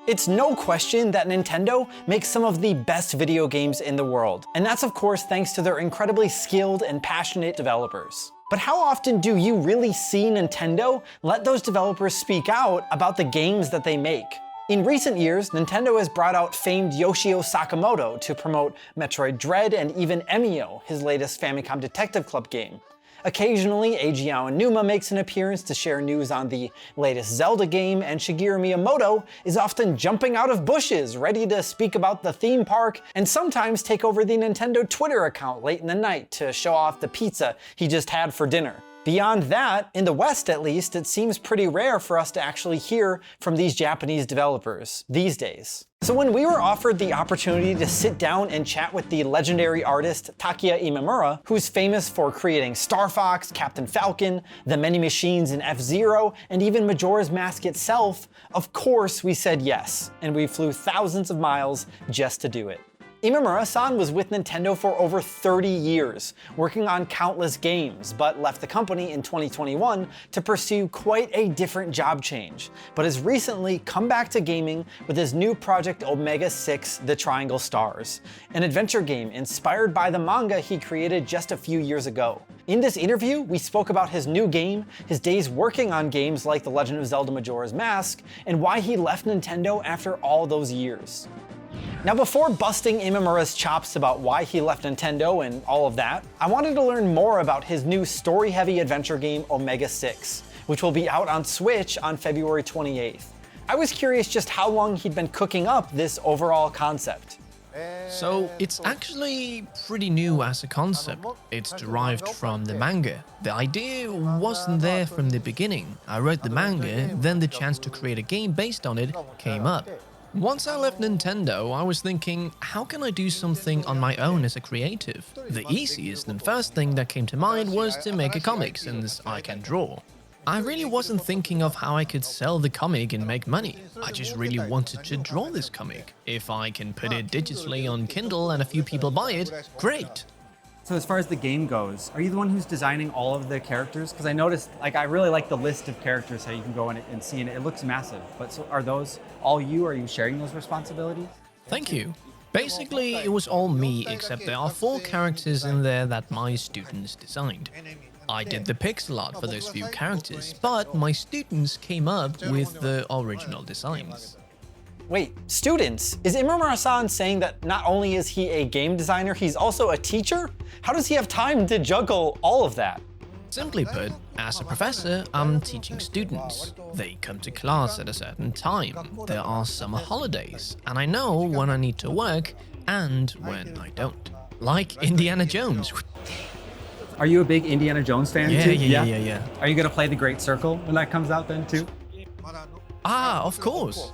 It's no question that Nintendo makes some of the best video games in the world, and that's of course thanks to their incredibly skilled and passionate developers. But how often do you really see Nintendo let those developers speak out about the games that they make? In recent years, Nintendo has brought out famed Yoshio Sakamoto to promote Metroid Dread and even Emio, his latest Famicom Detective Club game. Occasionally, Eiji Aonuma makes an appearance to share news on the latest Zelda game, and Shigeru Miyamoto is often jumping out of bushes, ready to speak about the theme park, and sometimes take over the Nintendo Twitter account late in the night to show off the pizza he just had for dinner. Beyond that, in the West at least, it seems pretty rare for us to actually hear from these Japanese developers these days. So when we were offered the opportunity to sit down and chat with the legendary artist Takaya Imamura, who's famous for creating Star Fox, Captain Falcon, the many machines in F-Zero, and even Majora's Mask itself, of course we said yes, and we flew thousands of miles just to do it. Imamura-san was with Nintendo for over 30 years, working on countless games, but left the company in 2021 to pursue quite a different job change, but has recently come back to gaming with his new project Omega 6: The Triangle Stars, an adventure game inspired by the manga he created just a few years ago. In this interview, we spoke about his new game, his days working on games like The Legend of Zelda Majora's Mask, and why he left Nintendo after all those years. Now, before busting Imamura's chops about why he left Nintendo and all of that, I wanted to learn more about his new story-heavy adventure game Omega 6, which will be out on Switch on February 28th. I was curious just how long he'd been cooking up this overall concept. So it's actually pretty new as a concept. It's derived from the manga. The idea wasn't there from the beginning. I wrote the manga, then the chance to create a game based on it came up. Once I left Nintendo, I was thinking, how can I do something on my own as a creative? The easiest and first thing that came to mind was to make a comic, since I can draw. I really wasn't thinking of how I could sell the comic and make money. I just really wanted to draw this comic. If I can put it digitally on Kindle and a few people buy it, great. So as far as the game goes, are you the one who's designing all of the characters? Because I noticed, I really like the list of characters, how you can go in and see, and it looks massive. But so are those all you? Are you sharing those responsibilities? Thank you. Basically, it was all me, except there are 4 characters in there that my students designed. I did the pixel art for those few characters, but my students came up with the original designs. Wait, students? Is Imamura-san saying that not only is he a game designer, he's also a teacher? How does he have time to juggle all of that? Simply put, as a professor, I'm teaching students. They come to class at a certain time. There are summer holidays, and I know when I need to work and when I don't. Like Indiana Jones. Are you a big Indiana Jones fan too? Yeah. Are you gonna play The Great Circle when that comes out then too? Ah, of course.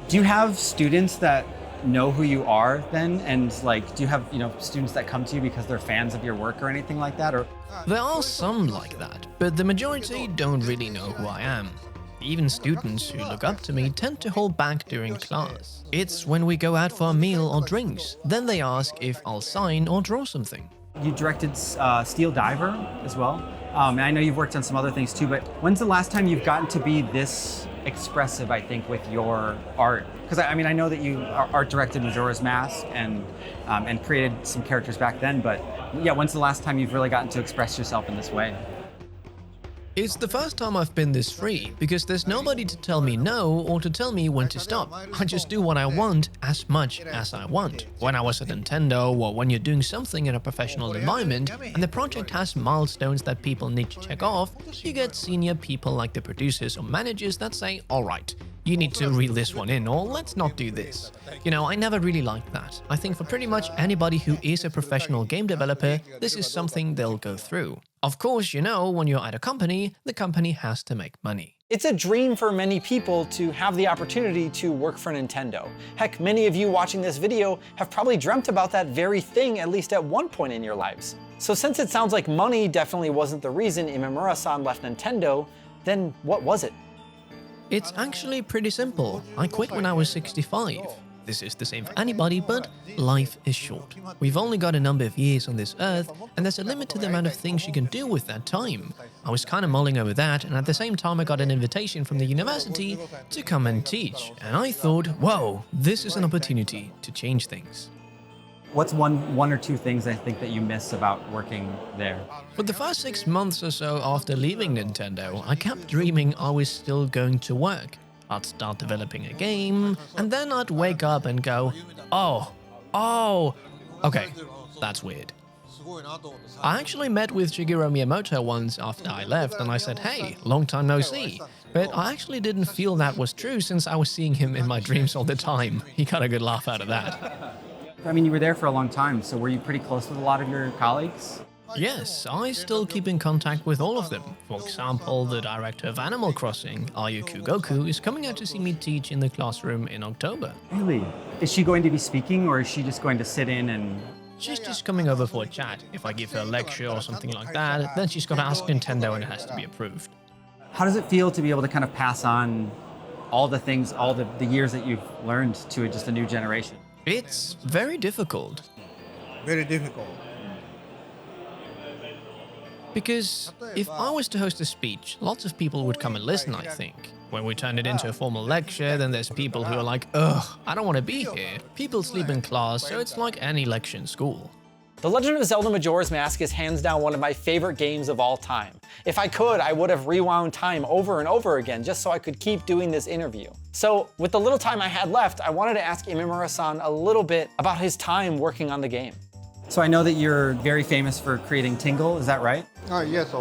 Do you have students that know who you are then? And do you have, students that come to you because they're fans of your work or anything like that? Or There are some like that, but the majority don't really know who I am. Even students who look up to me tend to hold back during class. It's when we go out for a meal or drinks, then they ask if I'll sign or draw something. you directed Steel Diver as well. And I know you've worked on some other things too, but when's the last time you've gotten to be this expressive, I think, with your art? Because I mean, I know that you art directed Majora's Mask and created some characters back then, but yeah, when's the last time you've really gotten to express yourself in this way? It's the first time I've been this free, because there's nobody to tell me no or to tell me when to stop. I just do what I want as much as I want. When I was at Nintendo, or when you're doing something in a professional environment and the project has milestones that people need to check off, you get senior people like the producers or managers that say, alright, you need to reel this one in, or let's not do this. You know, I never really liked that. I think for pretty much anybody who is a professional game developer, this is something they'll go through. Of course, you know, when you're at a company, the company has to make money. It's a dream for many people to have the opportunity to work for Nintendo. Heck, many of you watching this video have probably dreamt about that very thing at least at one point in your lives. So since it sounds like money definitely wasn't the reason Imamura-san left Nintendo, then what was it? It's actually pretty simple. I quit when I was 65. This is the same for anybody, but life is short. We've only got a number of years on this earth, and there's a limit to the amount of things you can do with that time. I was kind of mulling over that, and at the same time I got an invitation from the university to come and teach, and I thought, whoa, this is an opportunity to change things. What's one or two things I think that you miss about working there? For the first 6 months or so after leaving Nintendo, I kept dreaming I was still going to work. I'd start developing a game, and then I'd wake up and go, oh, okay, that's weird. I actually met with Shigeru Miyamoto once after I left, and I said, hey, long time no see. But I actually didn't feel that was true since I was seeing him in my dreams all the time. He got a good laugh out of that. I mean, you were there for a long time, so were you pretty close with a lot of your colleagues? Yes, I still keep in contact with all of them. For example, the director of Animal Crossing, Ayuku Goku, is coming out to see me teach in the classroom in October. Really? Is she going to be speaking, or is she just going to sit in and... She's just coming over for a chat. If I give her a lecture or something like that, then she's got to ask Nintendo and it has to be approved. How does it feel to be able to kind of pass on all the things, all the years that you've learned to just a new generation? It's very difficult. Very difficult. Because if I was to host a speech, lots of people would come and listen, I think. When we turn it into a formal lecture, then there's people who are like, ugh, I don't want to be here. People sleep in class, so it's like any lecture in school. The Legend of Zelda Majora's Mask is hands down one of my favorite games of all time. If I could, I would have rewound time over and over again just so I could keep doing this interview. So with the little time I had left, I wanted to ask Imamura-san a little bit about his time working on the game. So I know that you're very famous for creating Tingle, is that right? Yes.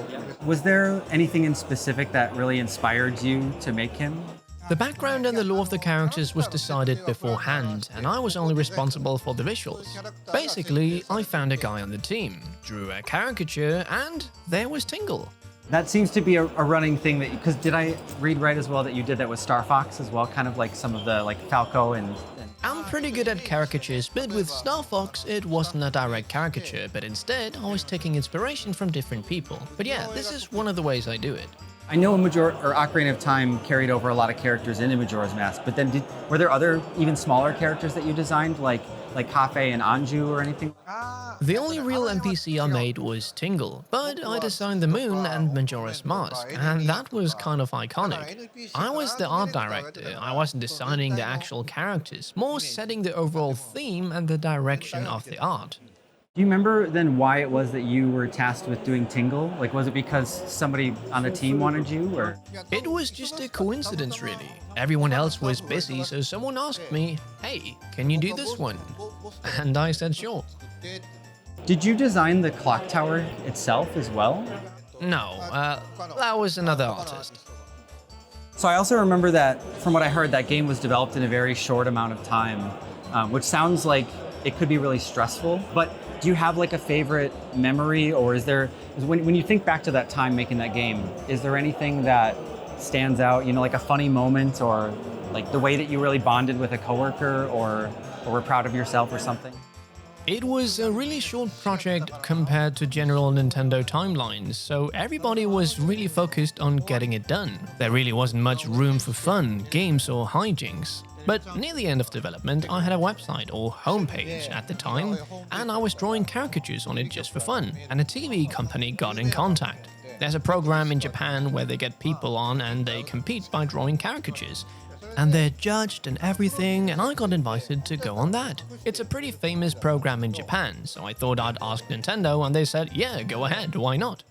Was there anything in specific that really inspired you to make him? The background and the lore of the characters was decided beforehand, and I was only responsible for the visuals. Basically, I found a guy on the team, drew a caricature, and there was Tingle. That seems to be a running thing that, because did I read right as well that you did that with Star Fox as well, kind of like some of the like Falco and... I'm pretty good at caricatures, but with Star Fox, it wasn't a direct caricature, but instead, I was taking inspiration from different people. But yeah, this is one of the ways I do it. I know Ocarina of Time carried over a lot of characters into Majora's Mask, but then were there other even smaller characters that you designed, like Kafe and Anju or anything? The only real NPC I made was Tingle, but I designed the moon and Majora's Mask, and that was kind of iconic. I was the art director, I wasn't designing the actual characters, more setting the overall theme and the direction of the art. Do you remember then why it was that you were tasked with doing Tingle? Like, was it because somebody on the team wanted you, or? It was just a coincidence, really. Everyone else was busy, so someone asked me, hey, can you do this one? And I said, sure. Did you design the clock tower itself as well? No, that was another artist. So I also remember that, from what I heard, that game was developed in a very short amount of time, which sounds like it could be really stressful, but do you have like a favorite memory, or when you think back to that time making that game, is there anything that stands out, like a funny moment, or like the way that you really bonded with a coworker, or were proud of yourself or something? It was a really short project compared to general Nintendo timelines, so everybody was really focused on getting it done. There really wasn't much room for fun, games or hijinks. But near the end of development, I had a website or homepage at the time, and I was drawing caricatures on it just for fun, and a TV company got in contact. There's a program in Japan where they get people on and they compete by drawing caricatures. And they're judged and everything, and I got invited to go on that. It's a pretty famous program in Japan, so I thought I'd ask Nintendo, and they said, yeah, go ahead, why not?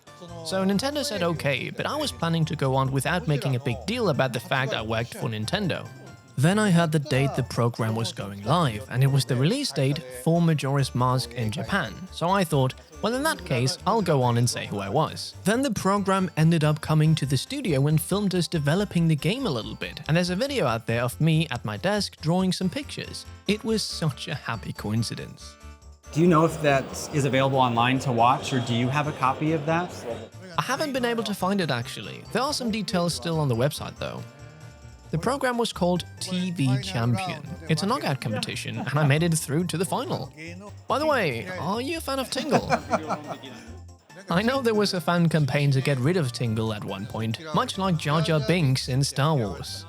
So Nintendo said okay, but I was planning to go on without making a big deal about the fact I worked for Nintendo. Then I heard the date the program was going live, and it was the release date for Majora's Mask in Japan, so I thought, well in that case, I'll go on and say who I was. Then the program ended up coming to the studio and filmed us developing the game a little bit, and there's a video out there of me at my desk drawing some pictures. It was such a happy coincidence. Do you know if that is available online to watch, or do you have a copy of that? I haven't been able to find it actually. There are some details still on the website though. The program was called TV Champion. It's a knockout competition, and I made it through to the final. By the way, are you a fan of Tingle? I know there was a fan campaign to get rid of Tingle at one point, much like Jar Jar Binks in Star Wars.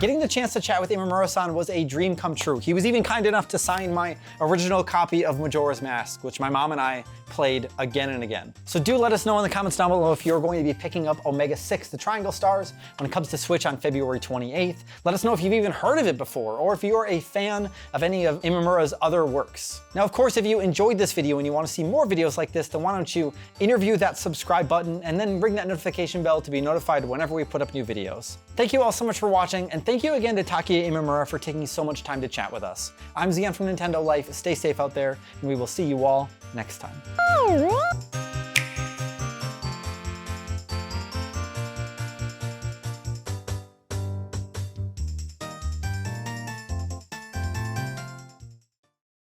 Getting the chance to chat with Imamura-san was a dream come true. He was even kind enough to sign my original copy of Majora's Mask, which my mom and I played again and again. So do let us know in the comments down below if you're going to be picking up Omega 6, the Triangle Stars, when it comes to Switch on February 28th. Let us know if you've even heard of it before, or if you're a fan of any of Imamura's other works. Now, of course, if you enjoyed this video and you want to see more videos like this, then why don't you interview that subscribe button and then ring that notification bell to be notified whenever we put up new videos. Thank you all so much for watching, and thank you again to Takaya Imamura for taking so much time to chat with us. I'm Zion from Nintendo Life. Stay safe out there, and we will see you all next time.